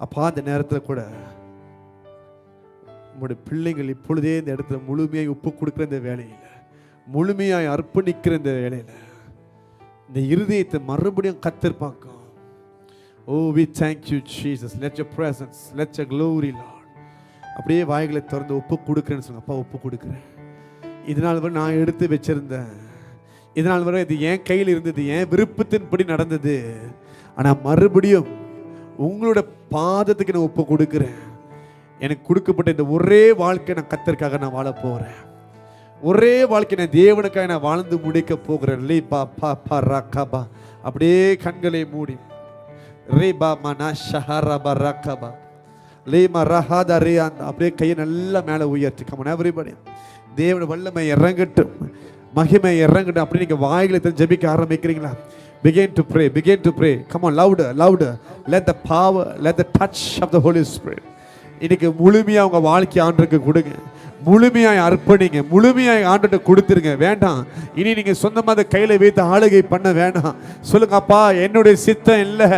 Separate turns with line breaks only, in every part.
அப்பா அந்த நேரத்தில் கூட உங்களுடைய பிள்ளைகள் இப்பொழுதே இந்த இடத்துல முழுமையாய் ஒப்பு கொடுக்குற இந்த வேலையில், முழுமையாய் அர்ப்பணிக்கிற இந்த வேலையில் இந்த இருதயத்தை மறுபடியும் கத்திருப்பாங்க. Oh, we thank you, Jesus. Let your presence, let your glory, Lord. அப்படியே வாய்களை திறந்து ஒப்பு கொடுக்குறேன்னு சொல்லுங்க. அப்பா ஒப்பு கொடுக்குறேன். இதனால் வரை நான் எடுத்து வச்சிருந்தேன், இதனால் வரை இது என் கையில் இருந்தது, என் விருப்பத்தின்படி நடந்தது. ஆனால் மறுபடியும் உங்களோட பாதத்துக்கு நான் ஒப்பு கொடுக்குறேன். எனக்கு கொடுக்கப்பட்ட இந்த ஒரே வாழ்க்கை நான் கர்த்தருக்காக நான் வாழ போகிறேன். ஒரே வாழ்க்கை நான் தேவனுக்காக நான் வாழ்ந்து முடிக்க போகிறேன். லே பா பா பா ராக்காபா. அப்படியே கண்களை மூடி ரேபா மனா ஷஹரபா ராக்காபா லேமா ரஹாதா ரே அந்த அப்படியே கையை நல்லா மேலே உயர்த்தி கமன் எவரிபடி. தேவன் வல்லமை இறங்கட்டும், மகிமை இறங்கட்டும். அப்படி நீங்கள் வாய்களை ஜெபிக்க ஆரம்பிக்கிறீங்களா? Begin to pray, begin to pray. Come on, louder, louder. Let the power, let the touch of the Holy Spirit. இன்னைக்கு முழுமையாக உங்கள் வாழ்க்கை ஆண்டுக்கு கொடுங்க, முழுமையாய் அர்ப்பணிங்க, முழுமையாய் ஆண்டுகிட்ட கொடுத்துருங்க. வேண்டாம் இனி நீங்கள் சொந்தமாக அதை கையில் வைத்து ஆளுகை பண்ண வேண்டாம். சொல்லுங்க, அப்பா என்னுடைய சித்தம் இல்லை,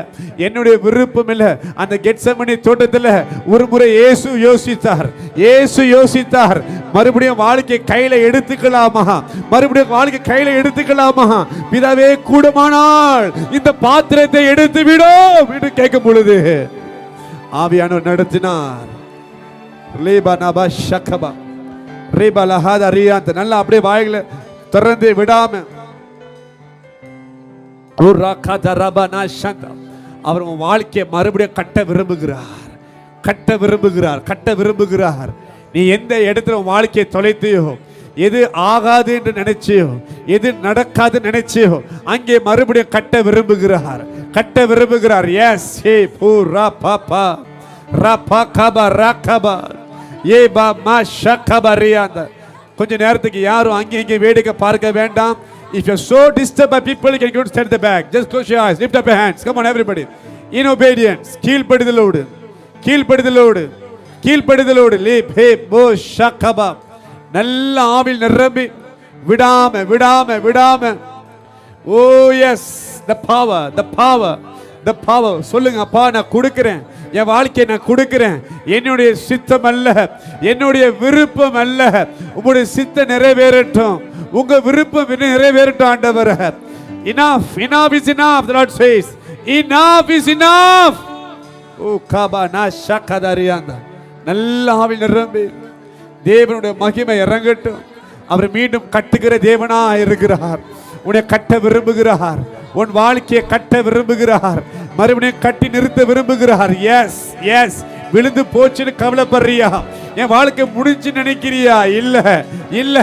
என்னுடைய விருப்பம் இல்லை. அந்த கெத்செமனே தோட்டத்தில் ஒரு முறை இயேசு யோசித்தார், மறுபடியும் வாழ்க்கை கையில் எடுத்துக்கலாமா, மறுபடியும் வாழ்க்கை கையில் எடுத்துக்கலாமா, பிதாவே கூடுமானால் இந்த பாத்திரத்தை எடுத்து விடும் என்று கேட்கும் பொழுது ஆவியானவர் நடத்தினார். நல்லா அப்படியே வாய்களை திறந்து விடாம அவர் வாழ்க்கையை மறுபடியும் கட்ட விரும்புகிறார். நீ எந்த இடத்துல வாழ்க்கையை தொலைத்தியோ, எது ஆகாது என்று நினைச்சியோ, எது நடக்காது நினைச்சியோ, அங்கே மறுபடியும் கட்ட விரும்புகிறார். எஸ் ஹே பூரா பாப்பா ரபா கபா ரகபா ஏ பா மா ஷகபரியாந்த. கொஞ்ச நேரத்துக்கு யாரும் அங்கே இங்கே வேடிக்கை பார்க்க வேண்டாம். If you're so disturbed by people, you can go and stand at the back. Just close your eyes, lift up your hands. Come on everybody. In obedience, கீழ்ப்படிதலோடு லீப் ஹே போ ஷகபா. நல்ல ஆவில் நிரம்பி விடாம. Oh yes, the power. சொல்லுங்க, அப்பா நான் கொடுக்கிறேன், என் வாழ்க்கையை நான் கொடுக்கிறேன். என்னுடைய சித்தம் அல்ல, என்னுடைய விருப்பம் அல்ல, உங்களுடைய சித்தம் நிறைவேறட்டும், உங்க விருப்பம் நிறைவேறட்டும் ஆண்டவரே. Enough is enough. The Lord says enough is enough. ஓ காபா நா ஷகதரியாந்தா. நல்ல ஆவில் நிரம்பி தேவனுடைய மகிமை இறங்கட்டும். அவர் மீண்டும் கட்டுகிற தேவனா இருக்கிறார். உன்னை கட்ட விரும்புகிறார், உன் வாழ்க்கையை கட்ட விரும்புகிறார், மறுபடியும் கட்டி நிறுத்த விரும்புகிறார். எஸ் விழுந்து போச்சுன்னு கவலைப்படுறியா? என் வாழ்க்கை முடிஞ்சு நினைக்கிறியா? இல்ல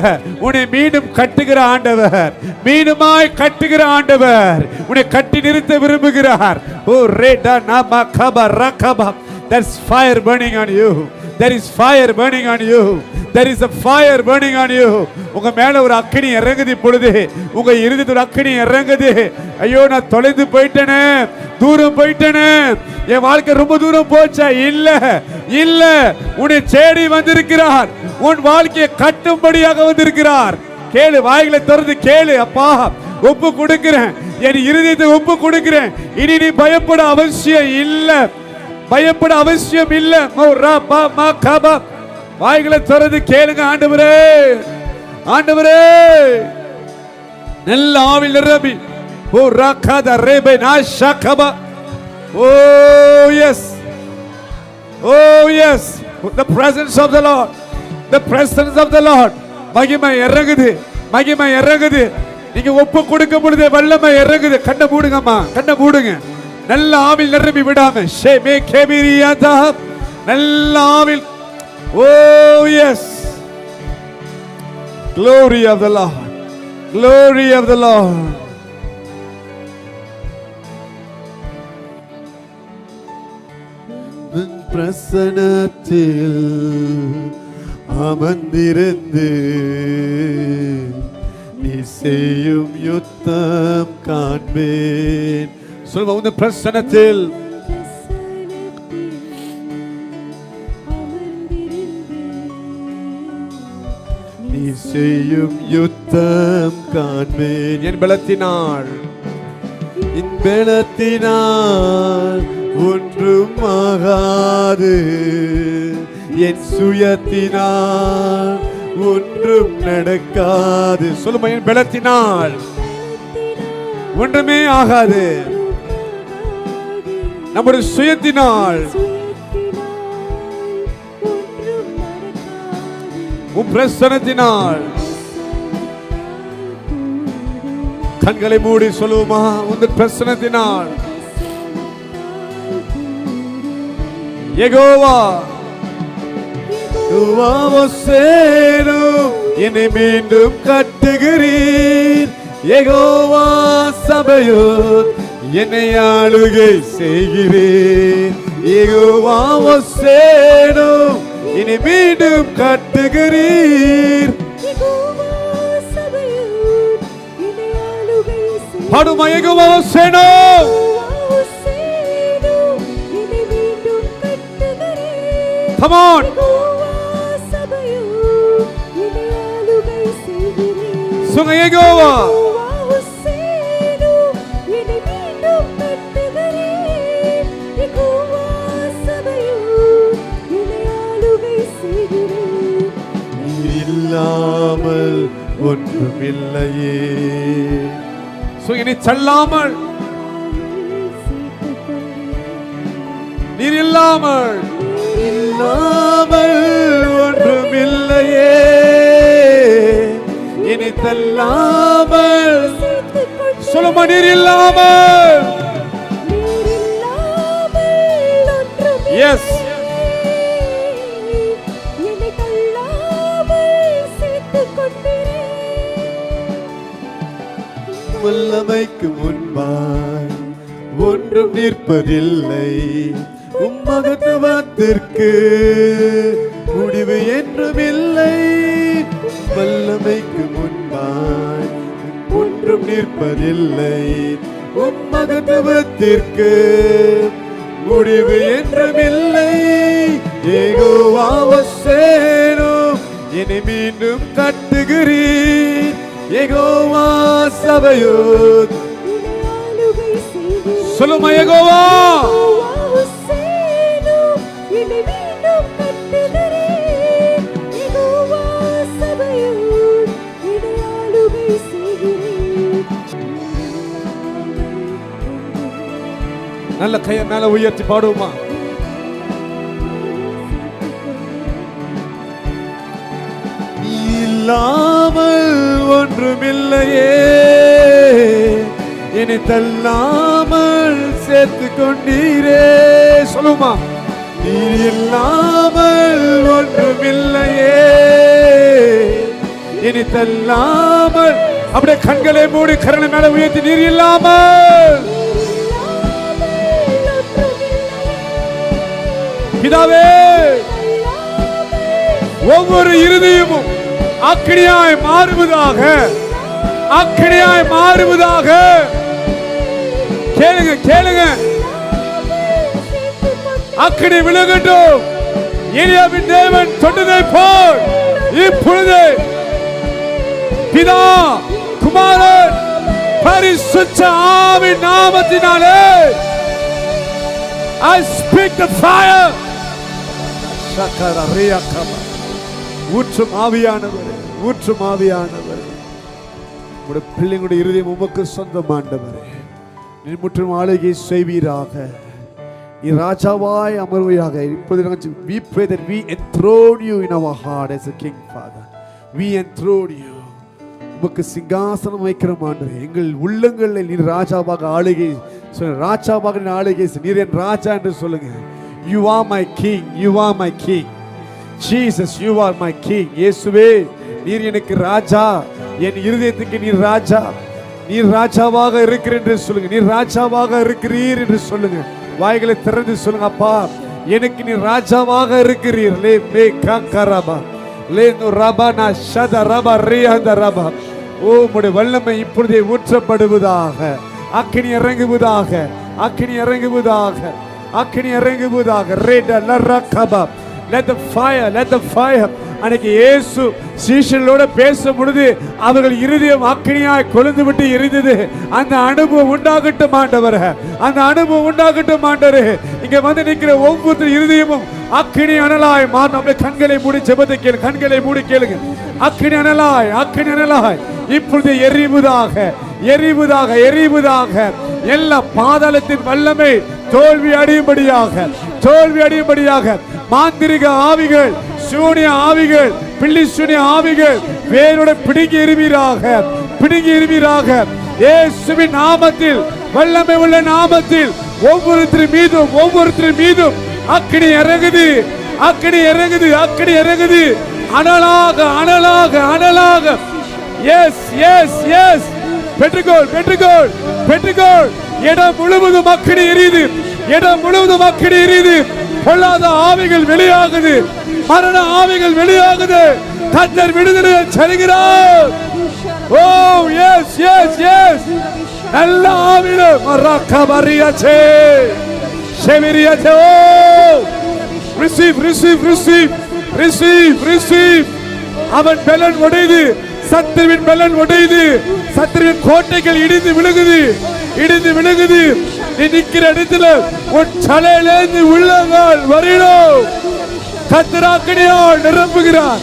உன்னை மீண்டும் கட்டுகிற ஆண்டவர், மீண்டுமாய் கட்டுகிற ஆண்டவர் உன்னை கட்டி நிறுத்த விரும்புகிறார். ஓ ரேடா நாமா Kaba ரகபா. There's fire burning on you. There is fire burning on you. There is a fire burning on you. உங்க மேல ஒரு அக்கினி இறங்குது இப்பொழுது, உங்க இருதயத்துல ஒரு அக்கினி இறங்குது. ஐயோ நான் தொலைந்து போயிட்டேனே, தூரம் போயிட்டேனே, என் வாழ்க்கை ரொம்ப தூரம் போச்சா? இல்ல உன்னை தேடி வந்திருக்கிறார், உன் வாழ்க்கையை கட்டும்படியாக வந்திருக்கிறார். கேளு, வாய்களை திறந்து கேளு. அப்பா ஒப்பு கொடுக்கிறேன், என் இருதயத்தை ஒப்பு கொடுக்கிறேன். இனி நீ பயப்பட அவசியம் இல்ல. வாய்களை திறந்து கேளுங்க. ஆண்டவரே நல்ல ஆவில் நிரம்பி ஓ ரகத ரேபே நா ஷகபா. Oh yes, the presence of the Lord. மகிமை இறங்குது. நீங்க ஒப்பு கொடுக்கும் பொழுது வல்லமை இறங்குது. கண்ணை மூடுங்க. நல்ல ஆவில் நிரம்பி விடாம ஷேமே கேபிரியாதா. நல்ல ஆவில். Oh yes, glory of the Lord. பிரசன்னத்தில் அமர்ந்திருந்து நீ செய்யும் யுத்தம் காண்பேன். சொல்லுங்க, உன் பிரசன்னத்தில் நீ செய்யும் யுத்தம் காண்பேன். என் பலத்தினால் ஒன்றும் ஆகாது. என் சுயத்தினால் ஒன்றும் நடக்காது. சொல்லுமா, என் பலத்தினால் ஒன்றுமே ஆகாது. நம்முடைய சுயத்தினால் உன் பிரசன்னத்தினால். கண்களை மூடி சொல்லுவோமா, உன் பிரசன்னத்தினால். யெகோவா என்னை மீண்டும் கட்டுகிறீர். யெகோவா சபையோர் என்னை ஆளுகை செய்கிறேன். யெகோவா என்னை மீண்டும் கட்டுகிறீர். பாடுமா, Jehovah Come on. Sunga Yehova. இல்லாமல் ஒன்றுமில்லையே. சுகினி செல்லாமல், நீர் இல்லாமல் ஒன்றுமில்லையே. இனி தள்ளாமல் சொல்லுமா, நீர் இல்லாமல். எஸ், வல்லமைக்கு முன்பாய் ஒன்றும் நிற்பதில்லை. உம்மகத்துவத்திற்கு முடிவு என்றும் இல்லை. வல்லமைக்கு முன்பாய் ஒன்றும் நிற்பதில்லை. உம்மகத்துவத்திற்கு முடிவு என்றும் இல்லை. யெகோவா என்னை மீண்டும் கட்டுகிறீர். யெகோவா சபையோர் சொல்லுமா, யெகோவா நல்ல கைய மேல உயர்த்தி பாடுவோமா. இல்லாமல் ஒன்றுமில்லையே. என்னை தள்ளாமல் சேர்த்து கொண்டீரே. சொல்லுமா, நீர் இல்லாமல் ஒன்றுமில்லையே. என்னை தள்ளாமல். அப்படியே கண்களை மூடி கரங்களை மேல உயர்த்தி, நீர் இல்லாமல். பிதாவே, ஒவ்வொரு இருதயமும் அக்கினியாய் மாறுவதாக, அக்கினியாய் மாறுவதாக. கேளுங்க கேளுங்க, அக்கினி விலகட்டும். எலியாவின் தேவன் சொன்னதை போல் இப்பொழுது பிதா குமாரன் பரிசுத்த ஆவியின் நாமத்தினாலே I speak the fire. ஊற்றும் ஆவியானவரே, ஊற்றும் ஆவியானவரே. உங்களுடைய பிள்ளைங்களுடைய இருதயம் உமக்கு சொந்தமாண்டவரே. நீ முற்றும் ஆளுகை செய்வீராக. நீ ராஜாவாய் அமர்வீராக. இப்பொழுது we pray that we enthrone you in our heart as a king, Father. We enthrone you. உமக்கு சிங்காசனம் வைக்கிறோம் ஆண்டவரே. எங்கள் உள்ளங்களில் நீர் ராஜாவாக ஆளுகை, ராஜாவாக நீர் ஆளுகை. நீர் என் ராஜா என்று சொல்லுங்க. You are my king, you are my king. Jesus, you are my king. இயேசுவே, நீர் எனக்கு ராஜா. என் இருதயத்துக்கு நீர் ராஜா. நீர் ராஜாவாக இருக்கிறீர் என்று சொல்லுங்க. நீர் ராஜாவாக இருக்கிறீர் என்று சொல்லுங்க. வாய்களை திறந்து சொல்லுங்க. அப்பா, எனக்கு நீர் ராஜாவாக இருக்கிறீர். லே மே கரபா லே நு ரபா நா ஷத ரபா ரியாந்த ரபா. ஓ, உம்முடைய வல்லமை இப்பொழுதே ஊற்றப்படுவதாக. அக்கினி இறங்குவதாக, அக்கினி இறங்குவதாக, அக்கினி இறங்குவதாக. ரெட லரகபா. Let the fire, let the fire அன்னைக்கு இயேசு சீஷர்களோட பேசும் பொழுது அவர்கள் இருதயம் அக்கினியாய் கொழுந்து விட்டு எரிந்தது. அந்த அனுபவம் உண்டாகட்டும் ஆண்டவரே, அந்த அனுபவம் உண்டாகட்டும் ஆண்டவரே. இங்க வந்து நிற்கிற ஒவ்வொரு இருதயமும் அக்கினி அனலாய் மாறும். அப்படியே கண்களை மூடி ஜெபத்தை கேளு, கண்களை மூடி கேளுங்க. அக்கினி அனலாய், அக்கினி அனலாய் இப்பொழுது எரிவுதாக, எரிவுதாக, எரிவுதாக. எல்லா பாதாளத்தின் வல்லமை தோல்வி அடையும்படியாக, தோல்வி அடையும்படியாக. மாந்திரிக ஆவிகள், சூனிய ஆவிகள், பில்லி சூனிய ஆவிகள் வேரோட பிடுங்கி எறிவீராக, பிடுங்கி எறிவீராக. இயேசுவின் நாமத்தில், வல்லமை உள்ள நாமத்தில் ஒவ்வொருத்தர் மீதும், ஒவ்வொருத்தர் மீதும் அக்கினி இறங்குது, அக்கினி இறங்குது, அக்கினி இறங்குது. அனலாக, அனலாக, அனலாக. எஸ் எஸ் எஸ், பெற்றுக்கோள், பெற்றுக்கோள், பெற்றுக்கோள். இடம் முழுவதும் அக்கினி எரியுது, இடம் முழுவதும் அக்கினி எரியுது. பொல்லாத ஆவிகள் வெளியாகுது, மரண ஆவிகள் வெளியாகுது. கர்த்தர் விடுதலை தருகிறார். ஓ எஸ் எஸ் எஸ், நல்ல ஆவிகள் மரக்கபரியாச்சே, செவிரியாச்சே. Oh receive, receive, receive, receive, receive. அவன் பலன் உடையுது, சத்துருவின் பலன் உடையுது, சத்துருவின் கோட்டைகள் இடிந்து விழுகுது, இடிந்து விழுகுது. நீ நிக்கிற இடத்துல உன் தலையிலிருந்து உள்ளங்கால் வரையிலும் கர்த்தர் அக்கினியால் நிரப்புகிறார்,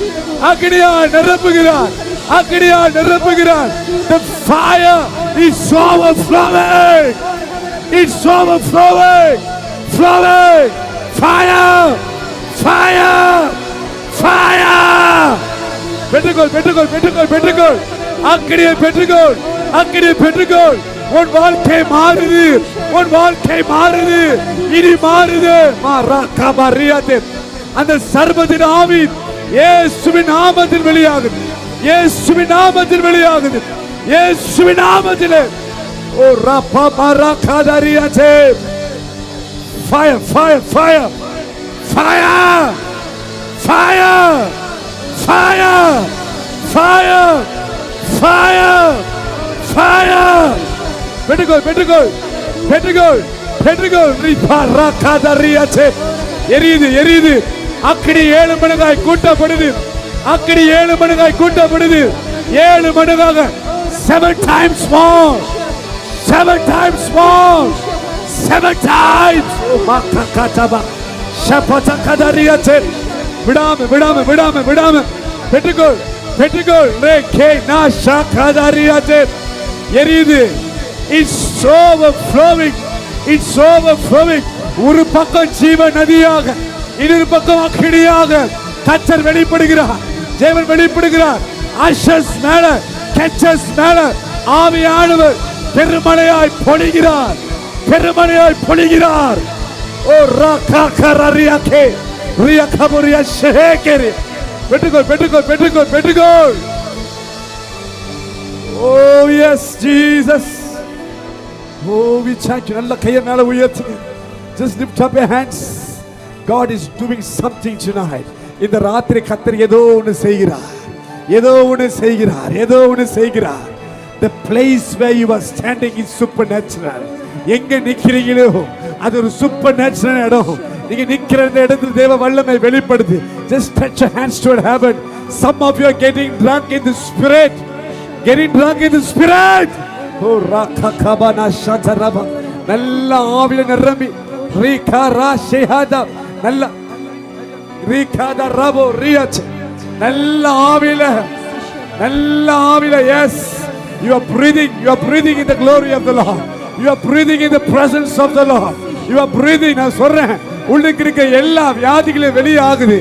அக்கினியால் நிரப்புகிறார், அக்கினியால் நிரப்புகிறார். The fire is overflowing, it's overflowing, flowing. Fire, fire, fire. பெற்றுக்கொள், பெற்றுக்கொள், பெற்றுக்கொள், பெற்றுக்கொள். அக்கினியை பெற்றுக்கொள், அக்கினியை பெற்றுக்கொள். உன் வாழ்க்கை மாறுது, உன் வாழ்க்கை மாறுது, இனி மாறுது. அந்த சர்வத்தின் ஆவி இயேசுவின் நாமத்தில் வெளியாகுது, இயேசுவின் நாமத்தில் வெளியாகுது, இயேசுவின் நாமத்தில். ஓ ரப்பா மரகதரியாச்சே. Fire, fire, fire, fire, fire, fire, fire, fire, fire. பெற்றுக்கொள், பெற்றுக்கொள், பெற்றுக்கொள், பெற்றுக்கொள். ரிபாரகதரியாச்சே. எரியுது, எரியுது. அக்கினி 7 மடங்காய் கூட்டப்படுது, அக்கினி 7 மடங்காய் கூட்டப்படுது. 7 மடங்காக, 7 times more, 7 times more, 7 times. மக்ககதபா ஷபதகதரியாச்சே. விடாம, விடாம, விடாம, விடாம. பெற்றுக்கொள், பெற்றுக்கொள். ரேகே நாஷகதரியாச்சே. எரியுது. It's overflowing, it's overflowing. ஒரு பக்கம் ஜீவ நதியாக, இன்னொரு பக்கம் அக்கினியாக கர்த்தர் வெளிப்படுகிறார், தேவன் வெளிப்படுகிறார். ஆஷஸ் மேல, கெச்சஸ் மேல ஆவியானவர் பெருமழையாய் பொழிகிறார், பெருமழையாய் பொழிகிறார். ஓ ரககரரியாகே ரியகபுரியா ஷேகேரி. பெற்றுக்கொள், பெற்றுக்கொள், பெற்றுக்கொள், பெற்றுக்கொள். Oh yes Jesus. Oh, we thank you. நல்ல கையை மேல உயர்த்துங்க. Just lift up your hands. God is doing something tonight. இந்த ராத்திரி கர்த்தர் ஏதோ ஒன்று செய்கிறார், ஏதோ ஒன்று செய்கிறார், ஏதோ ஒன்று செய்கிறார். The place where you are standing is supernatural. எங்க நிக்கிறீங்களோ அது ஒரு supernatural இடம். நீங்க நிக்கிற இந்த இடத்துல தேவ வல்லமை வெளிப்படுது. Just stretch your hands toward heaven. Some of you are getting drunk in the spirit, getting drunk in the spirit. ஓ ரககபனா ஷதரபா. நல்ல ஆவியில நிரம்பி ரிகரா ஷஹதா. நல்ல ரிகதா ரபோ ரியாச். நல்ல ஆவியில, நல்ல ஆவியில. Yes, you are breathing, you are breathing in the glory of the Lord, you are breathing in the presence of the Lord, you are breathing. நான் சொல்றேன், உள்ளுக்கு இருக்க எல்லா வியாதிகளும் வெளியாகுது.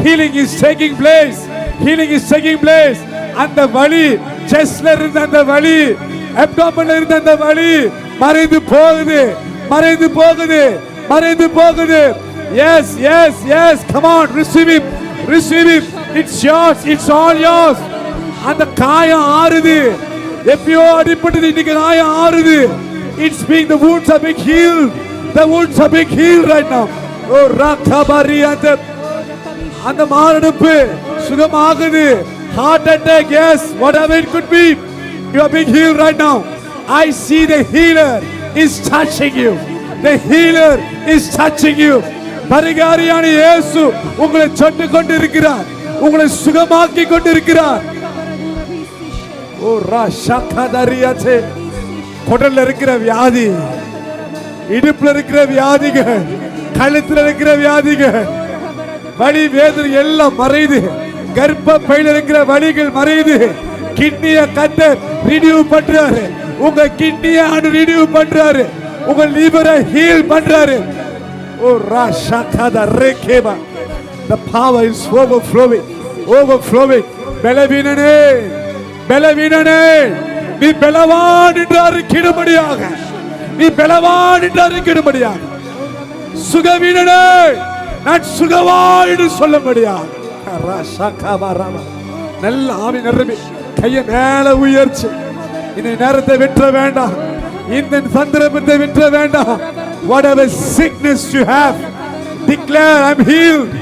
Healing is taking place, healing is taking place. அந்த வலி, செஸ்ட்ல இருந்த அந்த வலி, அப்டாமன்ல இருந்த அந்த வலி மறைந்து போகுது, மறைந்து போகுது, மறைந்து போகுது. Yes, yes, yes. Come on, receive it, receive it. It's yours, it's all yours. அந்த காயம் ஆறுது. எப்பயோ அடிபட்டது, இன்னைக்கு காயம் ஆறுது. It's being, the wounds are being healed, the wounds are being healed right now. Oh rakabariante. அந்த மாரடைப்பு சுகமாகுது. Heart attack, yes, whatever it could be, you are being healed right now. I see the healer is touching you, the healer is touching you. பரிகாரியான இயேசு உங்களை தொட்டு கொண்டு இருக்கிறார். உங்களை சுகமாக்கி கொண்டிருக்கிறார். ஓ ராஷாகதரியாச்சே. குடல்ல இருக்கிற வியாதி, இடுப்புல இருக்கிற வியாதிகள், கழுத்துல இருக்கிற வியாதிகள், வலி வேதனை எல்லாம் மறையுது. கர்ப்ப பையில இருக்கிற வலிகள் மறையுது. கிட்னிய கத்தர் ரினியூ பண்றாரு. உங்க கிட்னிய ரினியூ பண்றாரு. உங்க லிவரை ஹீல் பண்றாரு. ஓ ராஷாகத ரேகேபா. The power is overflowing, overflowing. பலவீனனே, பலவீனனே, நீ பலவான் என்று அறிக்கையிடும்படியாக, நீ பலவான் என்று அறிக்கையிடும்படியாக, சுகவீனனே நான் சுகவான் என்று சொல்லும்படியாக. நல்ல ஆவி நிரம்பி கையை மேல உயர்ச்சி. இந்த நேரத்தை விட்டுற வேண்டாம், இந்த சந்தர்ப்பத்தை விட்டுற வேண்டாம். Whatever sickness you have, declare I'm healed.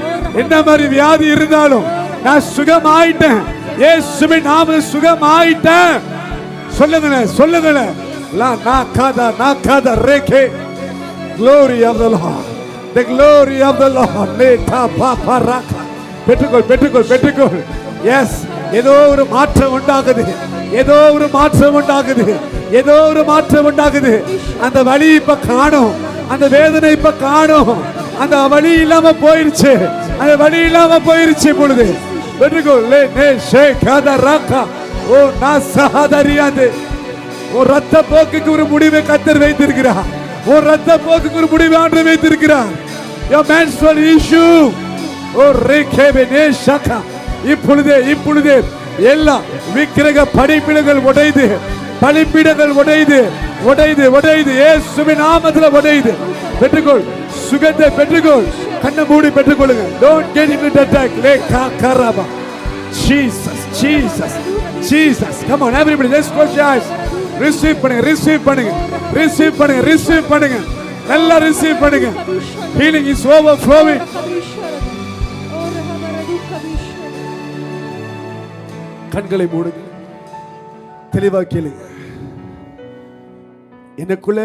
என்ன மாதிரி வியாதி இருந்தாலும் நான் சுகமாயிட்டேன், இயேசுவின் நாமத்தில் சுகமாயிட்டேன். சொல்லுங்களேன், சொல்லுங்களேன். லா நாகாதா நாகாதா ரேகே. Glory of the Lord, the glory of the Lord. லேட்டா பாபா ராகா. பெற்றுக்கொள், பெற்றுக்கொள், பெற்றுக்கொள். எஸ், ஏதோ ஒரு மாற்றம் உண்டாகுது, ஏதோ ஒரு மாற்றம் உண்டாகுது, ஏதோ ஒரு மாற்றம் உண்டாகுது. அந்த வலி இப்ப காணும், அந்த வேதனை இப்ப காணும். அந்த வலி இல்லாம போயிருச்சு, அந்த வலி இல்லாம போயிருச்சு. பொழுது பெற்றுக்கொள். லே நே ஷேகாதா ராகா. ஓ நாசஹதரியாதே. ஓ ரத்த போக்குக்கு ஒரு முடிவை கர்த்தர் வைத்திருக்கிறார். ஓ ரத்த போக்குக்கு ஒரு முடிவை ஆண்டவர் வைத்திருக்கிறார். your menstrual issue. ஓ ரேகேபே நே ஷகா. இப்பொழுதே, இப்பொழுதே எல்லா விக்கிரக படைப்பிடங்கள் உடைந்து, பலிபீடங்கள் உடைந்து, உடைந்து, உடைந்து, இயேசுவின் நாமத்தில் உடைந்து. பெற்றுக்கொள், சுகத்தை பெற்றுக்கொள். கண்ணை மூடி பெற்றுக்கொள்ளுங்க. don't get into the attack. Leh காகரபா. Jesus, Jesus, Jesus. Come on everybody, let's close your eyes. receive பண்ணுங்க, receive பண்ணுங்க, receive பண்ணுங்க, receive பண்ணுங்க. நல்லா receive பண்ணுங்க. healing is overflowing. கண்களை மூடுங்க, தெளிவா கேளுங்க. எனக்குள்ள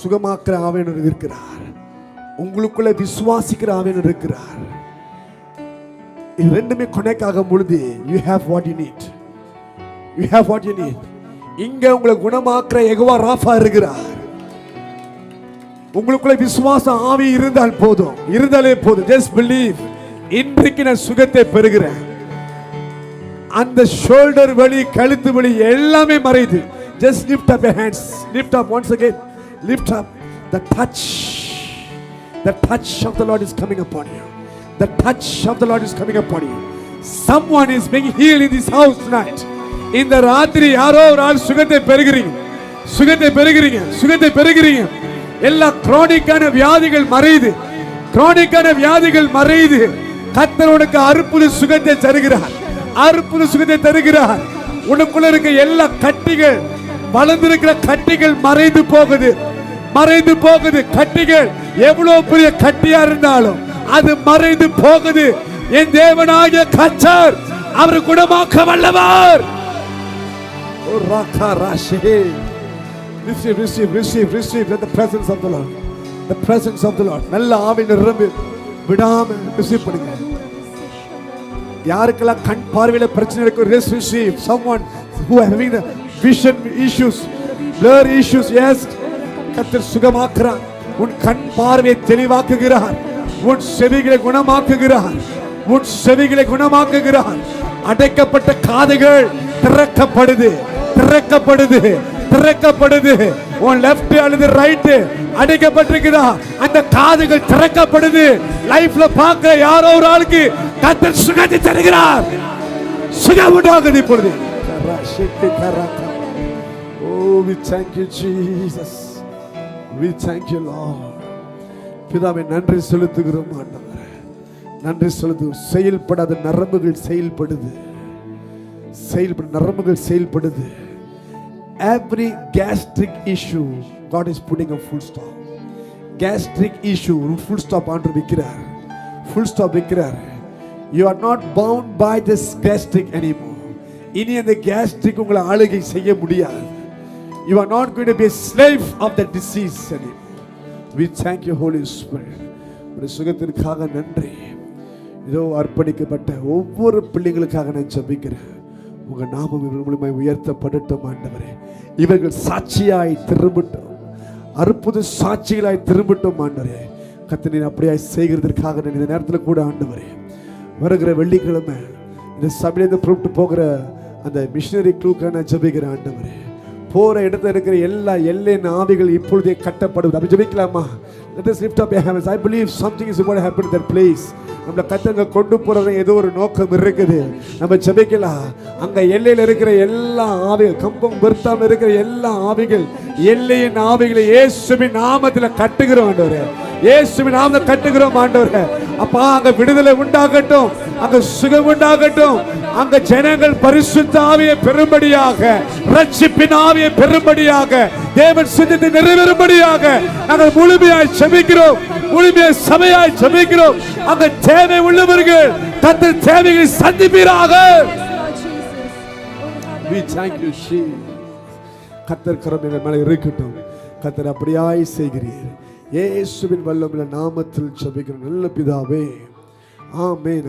சுகமாக்குற ஆவியானவர் இருக்கிறார், உங்களுக்குள்ள விசுவாசிக்கிற ஆவியானவர் இருக்கிறார். இது ரெண்டுமே கனெக்ட் ஆகும் பொழுது you have what you need, you have what you need. இங்க உங்களை குணமாக்குற யெகோவா ராஃபா இருக்கிறார். உங்களுக்குள்ள விசுவாச ஆவி இருந்தால் போதும், இருந்தாலே போதும். just believe. இன்றைக்கு நான் சுகத்தை பெறுகிறேன். அந்த ஷோல்டர் வலி, கழுத்து வலி எல்லாமே மறையுது. just lift up your hands, lift up once again, lift up. the touch of the Lord is coming upon you. the touch of the Lord is coming upon you. someone is being healed in this house tonight. இந்த ராத்திரி யாரோ ஒரு ஆள் சுகத்தை பெறுகிறீங்க, சுகத்தை பெறுகிறீங்க, சுகத்தை பெறுகிறீங்க. எல்லா கிரானிக்கான வியாதிகள் மறையுது, கிரானிக்கான வியாதிகள் மறையுது. கர்த்தர் உனக்கு அற்புத சுகத்தை தருகிறார், அற்புத சுகத்தை தருகிறார். உனக்குள்ள இருக்க எல்லா கட்டிகள், வளர்ந்திருக்கிற கட்டிகள் மறைந்து போகுது, மறைந்து போகுது. கட்டிகள் எவ்வளவு பெரிய கட்டியா இருந்தாலும் அது மறைந்து போகுது. என் தேவனாகிய கர்த்தர் அவர் குணமாக்க வல்லவர். Receive, receive, receive, receive. Let the presence of the Lord, the presence of the Lord. நல்ல ஆவி நிரம்பி விடாம ரிசீவ் பண்ணுங்க. யாருக்கெல்லாம் கண் பார்வையில பிரச்சனை இருக்கு, receive. someone who are having the vision issues, blur issues, yes, கர்த்தர் சுகமாக்குறார். உன் கண் பார்வையை தெளிவாக்குகிறார், உன் செவிகளை குணமாக்குகிறார், உன் செவிகளை குணமாக்குகிறார். அடைக்கப்பட்ட காதுகள் திறக்கப்படுது, திறக்கப்படுது, திறக்கப்படுது. உன் லெஃப்ட் அல்லது ரைட் அடைக்கப்பட்டிருக்குதா, அந்த காதுகள் திறக்கப்படுது. லைஃப்ல பார்க்கிற யாரோ ஒரு ஆளுக்கு கர்த்தர் சுகத்தை தருகிறார், சுகம் உண்டாகுது இப்பொழுது. Oh, we thank you Jesus, we thank you Lord. பிதாவே நன்றி செலுத்துகிறோம் ஆண்டவரே, நன்றி செலுத்துகிறோம். செயல்படாத நரம்புகள் செயல்படுது, செயல்பட நரம்புகள் செயல்படுது. Every gastric issue God is putting a full stop. Gastric issue full stop ஆண்டவர் வைக்கிறார், full stop வைக்கிறார். You are not bound by this gastric anymore. இனி அந்த gastric உங்களை ஆளுகை செய்ய முடியாது. You are not going to be a slave of the disease anymore. We thank you Holy Spirit. உம்முடைய சுகத்திற்காக நன்றி.
இதோ அர்ப்பணிக்கப்பட்ட ஒவ்வொரு பிள்ளைகளுக்காக நான் ஜெபிக்கிறேன். உங்க நாமம் இவர்கள் மூலமாய் உயர்த்தப்படட்டும் ஆண்டவரே. இவர்கள் சாட்சியாய் திரும்பட்டும், அற்புத சாட்சிகளாய் திரும்பட்டும் ஆண்டவரே. கர்த்தர் நீர் அப்படியாய் செய்கிறதற்காக நான் இந்த நேரத்தில் கூட ஆண்டவரே, வருகிற வெள்ளிக்கிழமை இந்த சபையிலிருந்து புறப்பட்டு போகிற அந்த மிஷனரி க்ரூக்காக நான் ஜெபிக்கிறேன் ஆண்டவரே. போற இடத்துல இருக்கிற எல்லா எல்லையின் ஆவிகள் இப்பொழுதே கட்டப்படுவது. அப்படி ஜெபிக்கலாமா? Let us lift up your hands. I believe something is going to happen in that place. நம்மள கத்தங்க கொண்டு போறது ஏதோ ஒரு நோக்கம் இருக்குது. நம்ம ஜெபிக்கலாம். அங்க எல்லையில இருக்கிற எல்லா ஆவிகள், கம்பம் பெருத்தாம இருக்கிற எல்லா ஆவிகள், எல்லையின் ஆவிகளை இயேசுவின் நாமத்துல கட்டுகிறோம் ஆண்டவரே. இயேசுவின் நாமத்துல கட்டுகிறோம் ஆண்டவரே. அப்பா அங்க விடுதலை உண்டாகட்டும், அங்க சுகம் உண்டாகட்டும், அங்க ஜனங்கள் பரிசுத்த ஆவியை பெறும்படியாக, ரட்சிப்பின் ஆவியை பெறும்படியாக, தேவன் சித்தத்தை நிறைவேறும்படியாக நாங்கள் முழுமையாய் ஜெபிக்கிறோம், முழுமையாய் சபையாய் ஜெபிக்கிறோம். அங்க தேவை உள்ளவர்கள் கர்த்தர் தேவைகளை சந்திப்பீராக. We thank you Jesus. கர்த்தர் கரம் எங்கள் மேல இருக்கட்டும். கர்த்தர் அப்படியாய் செய்கிறீர். இயேசுவின் வல்லமையுள்ள நாமத்தில் ஜெபிக்கிறோம் நல்ல பிதாவே, ஆமென்.